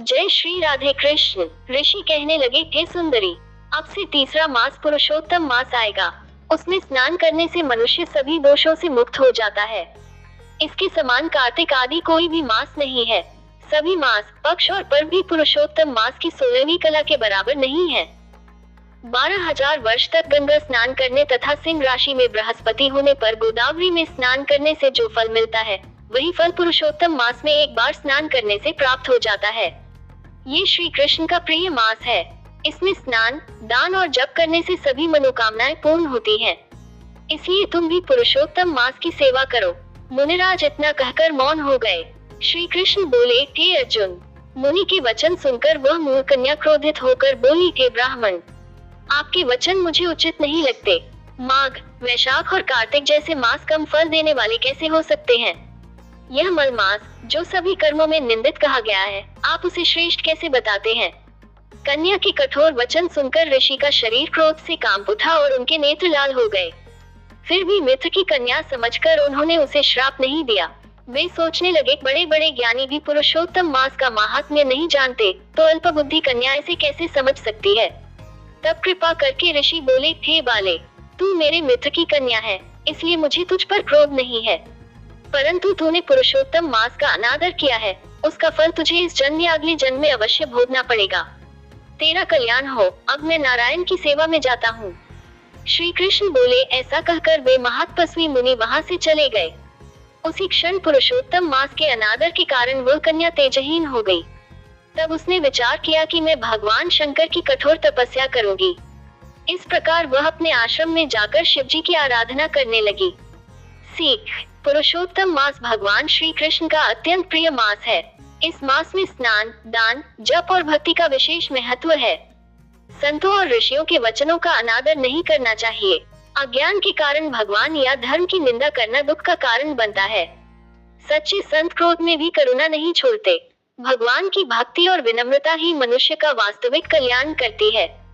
जय श्री राधे कृष्ण। ऋषि कहने लगे, हे सुंदरी, अब से तीसरा मास पुरुषोत्तम मास आएगा। उसमें स्नान करने से मनुष्य सभी दोषों से मुक्त हो जाता है। इसके समान कार्तिक आदि कोई भी मास नहीं है। सभी मास, पक्ष और पर्व भी पुरुषोत्तम मास की 16वीं कला के बराबर नहीं है। 12,000 वर्ष तक गंगा स्नान करने तथा सिंह राशि में बृहस्पति होने पर गोदावरी में स्नान करने से जो फल मिलता है, वही फल पुरुषोत्तम मास में एक बार स्नान करने से प्राप्त हो जाता है। ये श्री कृष्ण का प्रिय मास है। इसमें स्नान, दान और जप करने से सभी मनोकामनाएं पूर्ण होती हैं। इसलिए तुम भी पुरुषोत्तम मास की सेवा करो। मुनिराज इतना कहकर मौन हो गए। श्री कृष्ण बोले, हे अर्जुन, मुनि के वचन सुनकर वह मूर्ख कन्या क्रोधित होकर बोली, हे ब्राह्मण, आपके वचन मुझे उचित नहीं लगते। माघ, वैशाख और कार्तिक जैसे मास कम फल देने वाले कैसे हो सकते हैं? यह मल मास, जो सभी कर्मों में निंदित कहा गया है, आप उसे श्रेष्ठ कैसे बताते हैं? कन्या के कठोर वचन सुनकर ऋषि का शरीर क्रोध से कांप उठा और उनके नेत्र लाल हो गए। फिर भी मित्र की कन्या समझकर उन्होंने उसे श्राप नहीं दिया। वे सोचने लगे, बड़े बड़े ज्ञानी भी पुरुषोत्तम मास का महात्म्य नहीं जानते, तो अल्पबुद्धि कन्या इसे कैसे समझ सकती है? तब कृपा करके ऋषि बोले, हे बाले, तू मेरे मित्र की कन्या है, इसलिए मुझे तुझ पर क्रोध नहीं है। परंतु तूने पुरुषोत्तम मास का अनादर किया है, उसका फल तुझे इस जन्म या अगले जन्म में अवश्य भोगना पड़ेगा। तेरा कल्याण हो, अब मैं नारायण की सेवा में जाता हूँ। श्री कृष्ण बोले। ऐसा कहकर वे महातपस्वी मुनि वहां से चले गए। उसी क्षण पुरुषोत्तम मास के अनादर के कारण वह कन्या तेजहीन हो गई। तब उसने विचार किया कि मैं भगवान शंकर की कठोर तपस्या करूंगी। इस प्रकार वह अपने आश्रम में जाकर शिवजी की आराधना करने लगी। सीख: पुरुषोत्तम मास भगवान श्री कृष्ण का अत्यंत प्रिय मास है। इस मास में स्नान, दान, जप और भक्ति का विशेष महत्व है। संतों और ऋषियों के वचनों का अनादर नहीं करना चाहिए। अज्ञान के कारण भगवान या धर्म की निंदा करना दुख का कारण बनता है। सच्चे संत क्रोध में भी करुणा नहीं छोड़ते। भगवान की भक्ति और विनम्रता ही मनुष्य का वास्तविक कल्याण करती है।